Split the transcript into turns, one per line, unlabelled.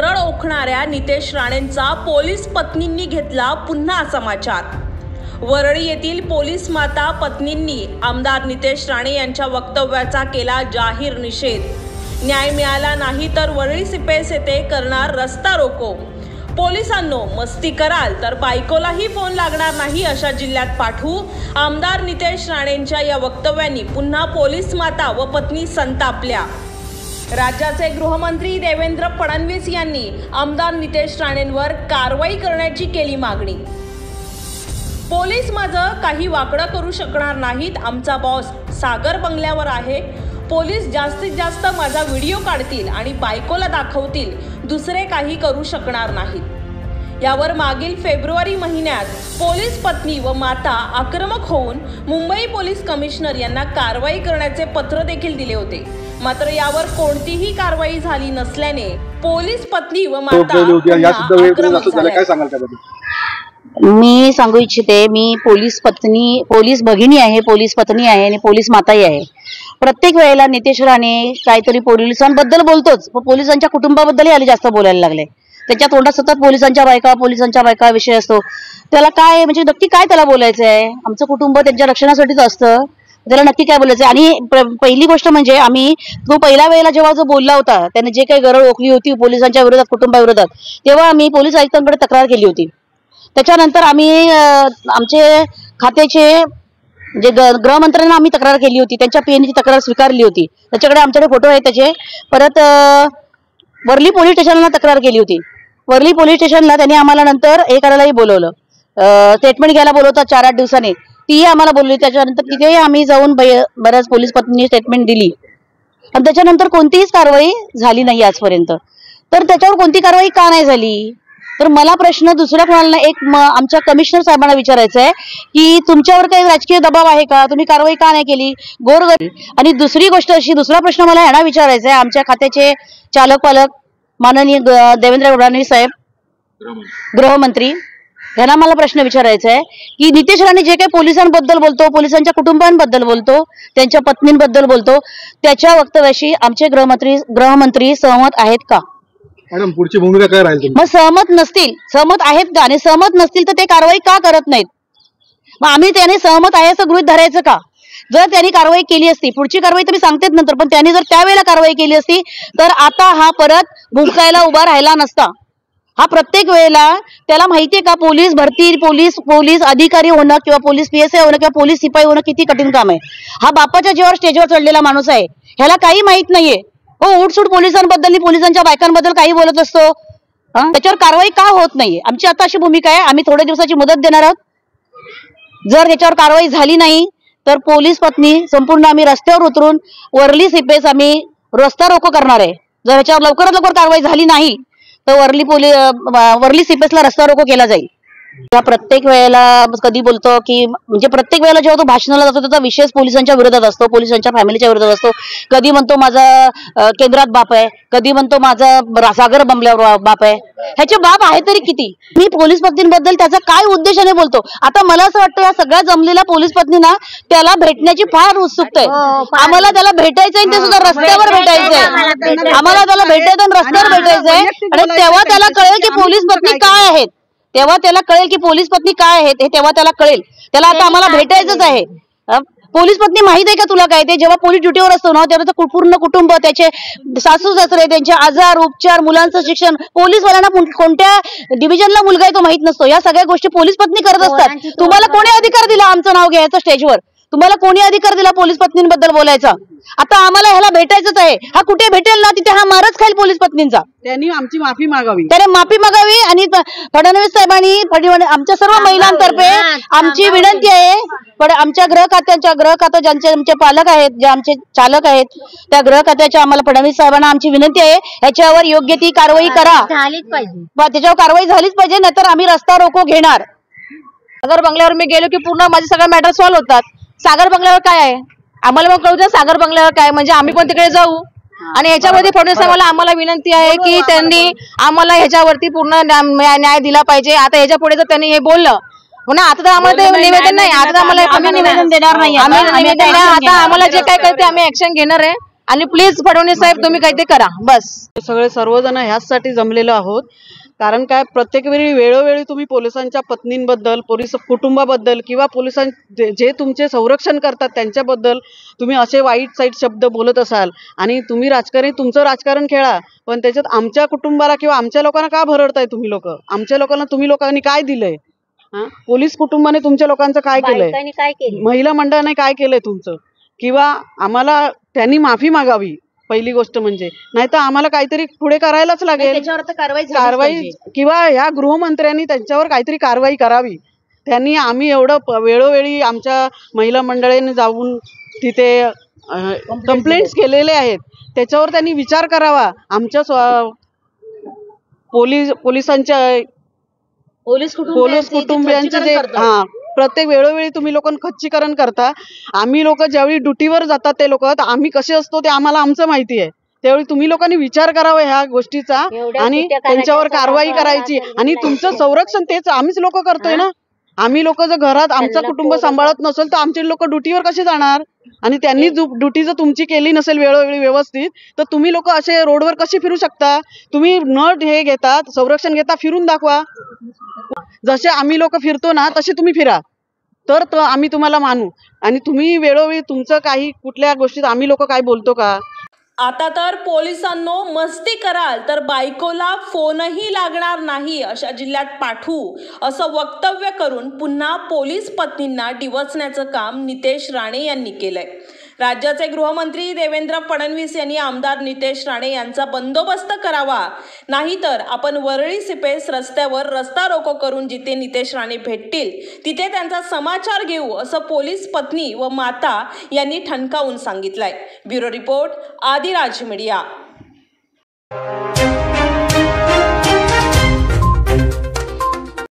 दरड ओखणाऱ्या नितेश राणेंचा पोलीस पत्नींनी घेतला पुन्हा समाचार। वरळी येथील पोलीस माता पत्नींनी आमदार नितेश राणे यांच्या वक्तव्याचा केला जाहीर निषेध। न्याय मिळाला नाही तर वरळी सीपेस येथे करणार रस्ता रोको। पोलिसांनो, मस्ती कराल तर बायकोलाही फोन लागणार नाही अशा जिल्ह्यात पाठवू। आमदार नितेश राणेंच्या या वक्तव्यांनी पुन्हा पोलीस माता व पत्नी संतापल्या। राज्याचे गृहमंत्री देवेंद्र फडणवीस यांनी आमदार नितेश राणेंवर कारवाई करण्याची केली मागणी। पोलीस माझं काही वाकडं करू शकणार नाहीत, आमचा बॉस सागर बंगल्यावर आहे। पोलीस जास्तीत जास्त माझा व्हिडिओ काढतील आणि बायकोला दाखवतील, दुसरे काही करू शकणार नाहीत। यावर मागील फेब्रुवारी महिन्यात पोलीस पत्नी व माता आक्रमक होऊन मुंबई पोलीस कमिशनर यांना कारवाई करण्याचे पत्र देखील दिले होते। मात्र यावर कोणतीही कारवाई झाली नसल्याने पोलीस पत्नी व माता
मी सांगू इच्छिते, मी पोलीस भगिनी आहे, पोलीस पत्नी आहे आणि पोलीस माताही आहे। प्रत्येक वेळेला नितेश राणे काहीतरी पोलिसांबद्दल बोलतोच, पोलिसांच्या कुटुंबाबद्दलही आले जास्त बोलायला लागले। त्याच्या तोंडात सतत पोलिसांच्या बायका विषय असतो। त्याला काय म्हणजे नक्की काय त्याला बोलायचं आहे? आमचं कुटुंब त्यांच्या रक्षणासाठीच असतं, त्याला नक्की काय बोलायचं? आणि पहिली गोष्ट म्हणजे तो पहिल्या वेळेला जेव्हा जो बोलला होता, त्याने जे काही गरज ओकली होती पोलिसांच्या विरोधात, कुटुंबाविरोधात, तेव्हा आम्ही पोलीस आयुक्तांकडे तक्रार केली होती। त्याच्यानंतर आम्ही आमचे खात्याचे म्हणजे गृहमंत्र्यांना आम्ही तक्रार केली होती, त्यांच्या पीएनची तक्रार स्वीकारली होती। त्याच्याकडे आमच्याकडे फोटो आहेत त्याचे। परत वरली पोलीस स्टेशनला तक्रार केली होती। वरली पोलीस स्टेशनला त्यांनी आम्हाला नंतर हे करायलाही बोलवलं, स्टेटमेंट घ्यायला बोलवतात 4-8 दिवसांनी, तीही आम्हाला बोलवली। त्याच्यानंतर तिथे आम्ही जाऊन बऱ्याच पोलीस पत्नींनी स्टेटमेंट दिली आणि त्याच्यानंतर कोणतीच कारवाई झाली नाही आजपर्यंत। तर त्याच्यावर कोणती कारवाई का नाही झाली? तर मला प्रश्न दुसऱ्या कोणाला आमच्या कमिशनर साहेबांना विचारायचा आहे की तुमच्यावर काही राजकीय दबाव आहे का? तुम्ही कारवाई का नाही केली? गोरगरीब। आणि दुसरी गोष्ट अशी, दुसरा प्रश्न मला यांना विचारायचा आहे, आमच्या खात्याचे चालक पालक माननीय देवेंद्र फडणवीस साहेब गृहमंत्री, यांना मला प्रश्न विचारायचा आहे की नितेश राणे जे काही पोलिसांबद्दल बोलतो, पोलिसांच्या कुटुंबांबद्दल बोलतो, त्यांच्या पत्नींबद्दल बोलतो, त्याच्या वक्तव्याशी आमचे गृहमंत्री सहमत आहेत का?
मॅडम, पुढची भूमिका काय राहील?
मग सहमत आहेत का? आणि सहमत नसतील तर ते कारवाई का करत नाहीत? मग आम्ही त्याने सहमत आहे असं गृहीत धरायचं का? जर त्यांनी कारवाई केली असती, पुढची कारवाई तर मी सांगतेच नंतर, पण त्यांनी जर त्यावेळेला कारवाई केली असती तर आता हा परत भुंकायला उभा राहिला नसता। हा प्रत्येक वेळेला त्याला माहितीये का पोलीस भरती, पोलीस अधिकारी होणं किंवा पोलीस PSI होणं किंवा पोलीस शिपाई होणं किती कठीण काम आहे? हा बापाच्या जीवावर स्टेजवर चढलेला माणूस आहे, ह्याला काही माहित नाहीये। उठसूट पोलिसांबद्दल, पोलिसांच्या बायकांबद्दल काही बोलत असतो, त्याच्यावर कारवाई का होत नाहीये? आमची आता अशी भूमिका आहे, आम्ही थोड्या दिवसाची मुदत देणार आहोत। जर त्याच्यावर कारवाई झाली नाही तर पोलीस पत्नी संपूर्ण आम्ही रस्त्यावर उतरून वरली सीपेस आम्ही रस्ता रोको करणार आहे। जर याच्यावर लवकरात लवकर कारवाई झाली नाही तर वरली सीपेसला रस्ता रोको केला जाईल। प्रत्येक वेळेला कधी बोलतो की म्हणजे प्रत्येक वेळेला जेव्हा तो भाषणाला जातो त्याचा विषय पोलिसांच्या विरोधात असतो, पोलिसांच्या फॅमिलीच्या विरोधात असतो। कधी म्हणतो माझा केंद्रात बाप आहे, कधी म्हणतो माझा सागर बंगल्यावर बाप आहे। ह्याचे बाप आहे तरी किती? मी पोलीस पत्नींबद्दल त्याचा काय उद्देशाने बोलतो? आता मला असं वाटतं या सगळ्या जमलेल्या पोलीस पत्नींना त्याला भेटण्याची फार उत्सुकता आहे। आम्हाला त्याला भेटायचंय, ते सुद्धा रस्त्यावर भेटायचंय। आम्हाला त्याला भेटायचं आणि रस्त्यावर भेटायचंय, आणि तेव्हा त्याला कळेल की पोलीस पत्नी काय आहेत, तेव्हा त्याला कळेल की पोलीस पत्नी काय आहेत हे तेव्हा त्याला कळेल। त्याला आता आम्हाला भेटायचंच आहे। पोलीस पत्नी माहित आहे का तुला काय? ते जेव्हा पोलीस ड्युटीवर असतो ना तेव्हा पूर्ण कुटुंब, त्याचे सासू सासरे, त्यांचे आजार उपचार, मुलांचं शिक्षण, पोलीसवाल्यांना कोणत्या डिव्हिजनला मुलगा आहे तो माहित नसतो। या सगळ्या गोष्टी पोलीस पत्नी करत असतात। तुम्हाला कोणी अधिकार दिला आमचं नाव घ्यायचं स्टेजवर? तुम्हाला कोणी अधिकार दिला पोलीस पत्नींबद्दल बोलायचा? आता आम्हाला ह्याला भेटायचंच आहे। हा कुठे भेटेल ना तिथे हा मारच खाईल पोलीस पत्नींचा।
त्यांनी आमची माफी मागावी,
त्याने माफी मागावी। आणि फडणवीस साहेबांनी आमच्या सर्व महिलांतर्फे आमची विनंती आहे, पण आमच्या गृह खात्यात ज्यांचे आमचे पालक आहेत, जे आमचे चालक आहेत, त्या गृह खात्याच्या आम्हाला फडणवीस साहेबांना आमची विनंती आहे, ह्याच्यावर योग्य ती कारवाई करा, त्याच्यावर कारवाई झालीच पाहिजे, नाहीतर आम्ही रस्ता रोको घेणार।
सागर बंगल्यावर मी गेलो की पूर्ण माझे सगळे मॅटर सॉल्व्ह होतात। सागर बंगल्यावर काय आहे आम्हाला मग कळू द्या, सागर बंगल्यावर काय म्हणजे आम्ही पण तिकडे जाऊ। आणि ह्याच्यामध्ये फडणवीस साहेबांना आम्हाला विनंती आहे की त्यांनी आम्हाला ह्याच्यावरती पूर्ण न्याय दिला पाहिजे। आता ह्याच्या पुढे जर त्यांनी हे बोललं हो ना, आता तर आम्हाला ते निवेदन नाही, आता आम्हाला आम्ही निवेदन देणार नाही, आता आम्हाला जे काय करते आम्ही ऍक्शन घेणार आहे। आणि प्लीज फडणवीस साहेब तुम्ही काहीतरी करा बस.
सगळे सर्वजण ह्याचसाठी जमलेलो आहोत. कारण काय, प्रत्येक वेळी वेळोवेळी तुम्ही पोलिसांच्या पत्नींबद्दल, पोलीस कुटुंबाबद्दल किंवा जे तुमचे संरक्षण करतात त्यांच्याबद्दल तुम्ही असे वाईट साईट शब्द बोलत असाल आणि तुम्ही राजकारणी तुमचं राजकारण खेळा, पण त्याच्यात आमच्या कुटुंबाला किंवा आमच्या लोकांना का भरडताय तुम्ही लोक? आमच्या लोकांना तुम्ही लोकांनी काय दिलंय? पोलीस कुटुंबाने तुमच्या लोकांचं काय केलंय? महिला मंडळाने काय केलंय तुमचं? किंवा आम्हाला त्यांनी माफी मागावी पहिली गोष्ट म्हणजे, नाही तर आम्हाला काहीतरी पुढे करायलाच लागेल. कारवाई किंवा ह्या गृहमंत्र्यांनी त्यांच्यावर काहीतरी कारवाई करावी. त्यांनी आम्ही एवढं वेळोवेळी आमच्या महिला मंडळाने जाऊन तिथे कंप्लेंट्स केलेले आहेत, त्याच्यावर त्यांनी विचार करावा. आमच्या पोलिसांच्या पोलीस कुटुंबियांचे जे प्रत्येक वेळोवेळी तुम्ही लोक खच्चीकरण करता. आम्ही लोक ज्यावेळी ड्युटीवर जातात ते लोक, आम्ही कसे असतो ते आम्हाला आमचं माहिती आहे. त्यावेळी तुम्ही लोकांनी विचार करावा ह्या गोष्टीचा आणि त्यांच्यावर कारवाई करायची. आणि तुमचं संरक्षण तेच आम्हीच लोक करतोय ना. आम्ही लोक जर घरात आमचं कुटुंब सांभाळत नसेल तर आमचे लोक ड्युटीवर कसे जाणार? आणि त्यांनी ड्युटी जर तुमची केली नसेल वेळोवेळी व्यवस्थित, तर तुम्ही लोक असे रोडवर कशी फिरू शकता? तुम्ही न हे घेता, संरक्षण घेता, फिरून दाखवा. जसे आम्ही लोक फिरतो ना तसे तुम्ही फिरा, तर आम्ही तुम्हाला मानू. आणि तुम्ही वेळोवेळी तुमचं काही कुठल्या गोष्टीत आम्ही लोक काय बोलतो का?
आता तर पोलिसांनो, मस्ती कराल तर बायकोला फोनही लागणार नाही अशा जिल्ह्यात पाठवू असं वक्तव्य करून पुन्हा पोलीस पत्नींना डिवचण्याचं काम नितेश राणे यांनी केलंय. राज्याचे गृहमंत्री देवेंद्र फडणवीस यांनी आमदार नितेश राणे यांचा बंदोबस्त करावा, नाहीतर आपण वरळी सिपेस रस्त्यावर रस्ता रोको करून जिथे नितेश राणे भेटतील तिथे त्यांचा समाचार घेऊ असं पोलीस पत्नी व माता यांनी ठणकावून सांगितलंय. Bureau report, Adiraj media.